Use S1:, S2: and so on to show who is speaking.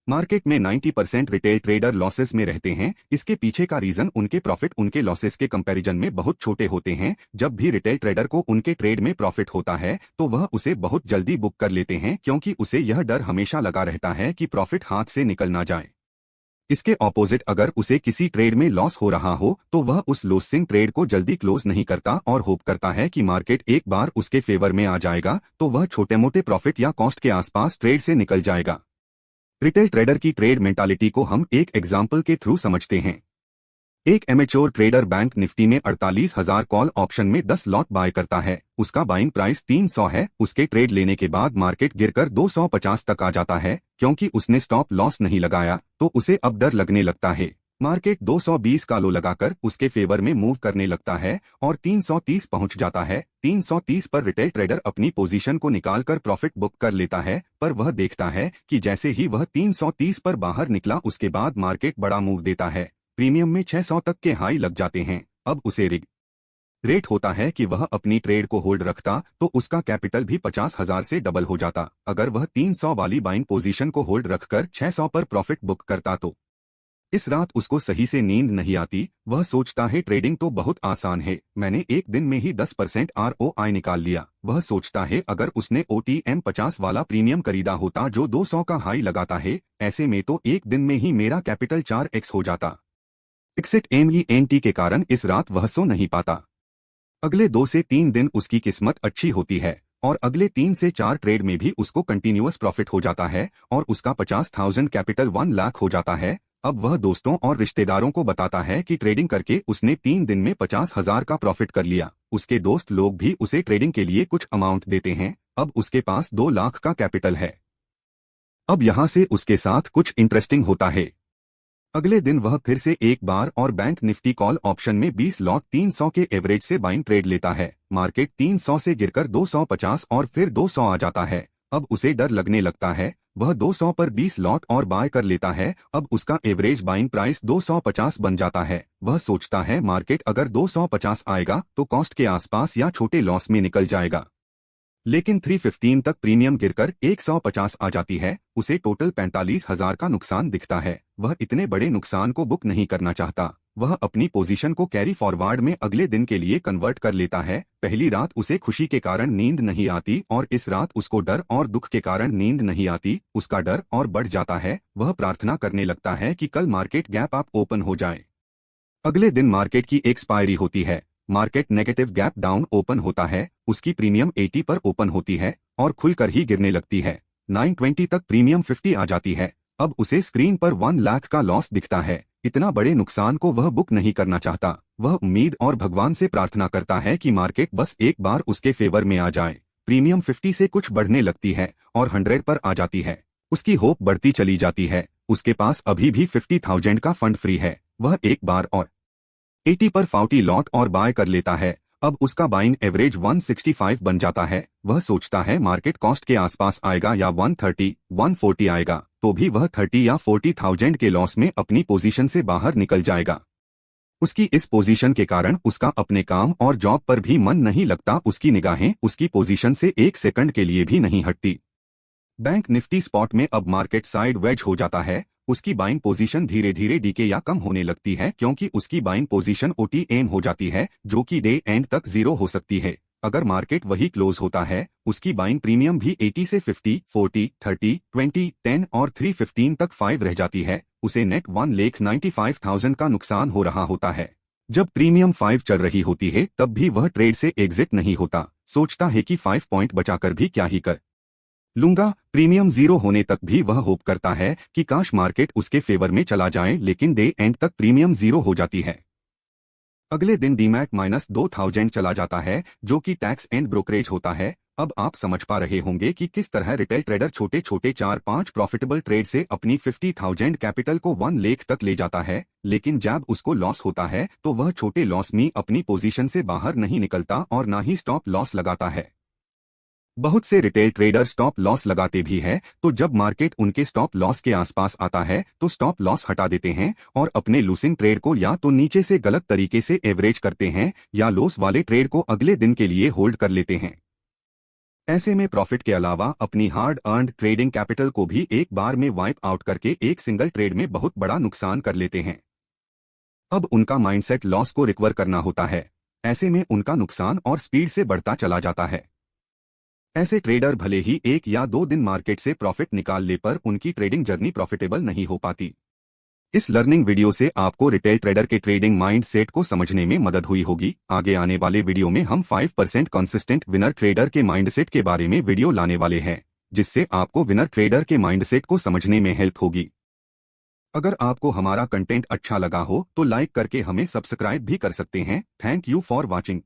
S1: Market में 90% retail trader losses में रहते हैं। इसके पीछे का रीजन उनके प्रॉफिट उनके लॉसेस के कंपैरिजन में बहुत छोटे होते हैं। जब भी रिटेल ट्रेडर को उनके ट्रेड में प्रॉफिट होता है तो वह उसे बहुत जल्दी बुक कर लेते हैं, क्योंकि उसे यह डर हमेशा लगा रहता है कि प्रॉफिट हाथ से निकल ना जाए। इसके ऑपोजिट अगर उसे किसी ट्रेड में लॉस हो रहा हो तो वह उस लॉसिंग ट्रेड को जल्दी क्लोज नहीं करता और होप करता है कि मार्केट एक बार उसके फेवर में आ जाएगा तो वह छोटे मोटे प्रॉफिट या कॉस्ट के आसपास ट्रेड से निकल जाएगा। रिटेल ट्रेडर की ट्रेड मेंटालिटी को हम एक एग्जाम्पल के थ्रू समझते हैं। एक एमेच्योर ट्रेडर बैंक निफ्टी में 48,000 कॉल ऑप्शन में 10 लॉट बाय करता है। उसका बाइंग प्राइस 300 है। उसके ट्रेड लेने के बाद मार्केट गिरकर 250 तक आ जाता है। क्योंकि उसने स्टॉप लॉस नहीं लगाया तो उसे अब डर लगने लगता है। मार्केट 220 का लो लगाकर उसके फेवर में मूव करने लगता है और 330 पहुंच जाता है। 330 पर रिटेल ट्रेडर अपनी पोजीशन को निकालकर प्रॉफिट बुक कर लेता है, पर वह देखता है कि जैसे ही वह 330 पर बाहर निकला उसके बाद मार्केट बड़ा मूव देता है। प्रीमियम में 600 तक के हाई लग जाते हैं। अब उसे रेट होता है कि वह अपनी ट्रेड को होल्ड रखता तो उसका कैपिटल भी 50,000 से डबल हो जाता। अगर वह 300 वाली बाइंग पोजीशन को होल्ड रखकर 600 पर प्रॉफिट बुक करता तो इस रात उसको सही से नींद नहीं आती। वह सोचता है ट्रेडिंग तो बहुत आसान है, मैंने एक दिन में ही 10% ROI निकाल लिया। वह सोचता है अगर उसने OTM 50 वाला प्रीमियम खरीदा होता जो 200 का हाई लगाता है, ऐसे में तो एक दिन में ही मेरा कैपिटल 4x हो जाता। एक्सिट MENT के कारण इस रात वह सो नहीं पाता। अगले 2 से 3 दिन उसकी किस्मत अच्छी होती है और अगले 3 से 4 ट्रेड में भी उसको कंटिन्यूअस प्रॉफिट हो जाता है और उसका 50,000 कैपिटल 1 लाख हो जाता है। अब वह दोस्तों और रिश्तेदारों को बताता है कि ट्रेडिंग करके उसने 3 दिन में 50,000 का प्रॉफिट कर लिया। उसके दोस्त लोग भी उसे ट्रेडिंग के लिए कुछ अमाउंट देते हैं। अब उसके पास 2 लाख का कैपिटल है। अब यहाँ से उसके साथ कुछ इंटरेस्टिंग होता है। अगले दिन वह फिर से एक बार और बैंक निफ्टी कॉल ऑप्शन में 20 लॉट 300 के एवरेज से बाइंग ट्रेड लेता है। मार्केट 300 से गिरकर 250 और फिर 200 आ जाता है। अब उसे डर लगने लगता है। वह 200 पर 20 लॉट और बाय कर लेता है। अब उसका एवरेज बाइंग प्राइस 250 बन जाता है। वह सोचता है मार्केट अगर 250 आएगा तो कॉस्ट के आसपास या छोटे लॉस में निकल जाएगा। लेकिन 315 तक प्रीमियम गिरकर 150 आ जाती है। उसे टोटल 45,000 का नुकसान दिखता है। वह इतने बड़े नुकसान को बुक नहीं करना चाहता। वह अपनी पोजीशन को कैरी फॉरवर्ड में अगले दिन के लिए कन्वर्ट कर लेता है। पहली रात उसे खुशी के कारण नींद नहीं आती और इस रात उसको डर और दुख के कारण नींद नहीं आती। उसका डर और बढ़ जाता है। वह प्रार्थना करने लगता है कि कल मार्केट गैप अप ओपन हो जाए। अगले दिन मार्केट की एक्सपायरी होती है। Market negative gap down open होता है। उसकी प्रीमियम 80 पर ओपन होती है और खुलकर ही गिरने लगती है। 920 तक प्रीमियम 50 आ जाती है। अब उसे स्क्रीन पर 1 लाख का लॉस दिखता है। इतना बड़े नुकसान को वह बुक नहीं करना चाहता। वह उम्मीद और भगवान से प्रार्थना करता है कि मार्केट बस एक बार उसके फेवर में आ जाए। प्रीमियम 50 से कुछ बढ़ने लगती है और 100 पर आ जाती है। उसकी होप बढ़ती चली जाती है। उसके पास अभी भी 50,000 का फंड फ्री है। वह एक बार और 80 पर 40 लॉट और बाय कर लेता है। अब उसका बाइंग एवरेज 165 बन जाता है। वह सोचता है मार्केट कॉस्ट के आसपास आएगा या 130, 140 आएगा तो भी वह 30 या 40,000 के लॉस में अपनी पोजीशन से बाहर निकल जाएगा। उसकी इस पोजीशन के कारण उसका अपने काम और जॉब पर भी मन नहीं लगता। उसकी निगाहें उसकी पोजीशन से एक सेकंड के लिए भी नहीं हटती। बैंक निफ्टी स्पॉट में अब मार्केट साइड वेज हो जाता है। उसकी बाइंग पोजीशन धीरे धीरे डीके या कम होने लगती है, क्योंकि उसकी बाइंग पोजीशन OTM हो जाती है जो कि डे एंड तक 0 हो सकती है। अगर मार्केट वही क्लोज होता है उसकी बाइंग प्रीमियम भी 80 से 50, 40, 30, 20, 10 और 315 तक 5 रह जाती है। उसे नेट 1,95,000 का नुकसान हो रहा होता है। जब प्रीमियम 5 चल रही होती है तब भी वह ट्रेड से एग्जिट नहीं होता। सोचता है कि 5 पॉइंट बचाकर भी क्या ही कर लूंगा। प्रीमियम 0 होने तक भी वह होप करता है कि काश मार्केट उसके फेवर में चला जाए, लेकिन डे एंड तक प्रीमियम 0 हो जाती है। अगले दिन डीमैट -2,000 चला जाता है जो कि टैक्स एंड ब्रोकरेज होता है। अब आप समझ पा रहे होंगे कि किस तरह रिटेल ट्रेडर छोटे छोटे 4-5 प्रॉफिटेबल ट्रेड से अपनी 50,000 कैपिटल को 1 लाख तक ले जाता है। लेकिन जब उसको लॉस होता है तो वह छोटे लॉस में अपनी पोजीशन से बाहर नहीं निकलता और ना ही स्टॉप लॉस लगाता है। बहुत से रिटेल ट्रेडर स्टॉप लॉस लगाते भी हैं, तो जब मार्केट उनके स्टॉप लॉस के आसपास आता है तो स्टॉप लॉस हटा देते हैं और अपने लूसिंग ट्रेड को या तो नीचे से गलत तरीके से एवरेज करते हैं या लॉस वाले ट्रेड को अगले दिन के लिए होल्ड कर लेते हैं। ऐसे में प्रॉफिट के अलावा अपनी हार्ड अर्न्ड ट्रेडिंग कैपिटल को भी एक बार में वाइप आउट करके एक सिंगल ट्रेड में बहुत बड़ा नुकसान कर लेते हैं। अब उनका माइंडसेट लॉस को रिकवर करना होता है। ऐसे में उनका नुकसान और स्पीड से बढ़ता चला जाता है। ऐसे ट्रेडर भले ही 1 या 2 दिन मार्केट से प्रॉफिट निकाल ले पर उनकी ट्रेडिंग जर्नी प्रॉफिटेबल नहीं हो पाती। इस लर्निंग वीडियो से आपको रिटेल ट्रेडर के ट्रेडिंग माइंड सेट को समझने में मदद हुई होगी। आगे आने वाले वीडियो में हम 5% कंसिस्टेंट विनर ट्रेडर के माइंडसेट के बारे में वीडियो लाने वाले हैं, जिससे आपको विनर ट्रेडर के माइंडसेट को समझने में हेल्प होगी। अगर आपको हमारा कंटेंट अच्छा लगा हो तो लाइक करके हमें सब्सक्राइब भी कर सकते हैं। Thank you for watching.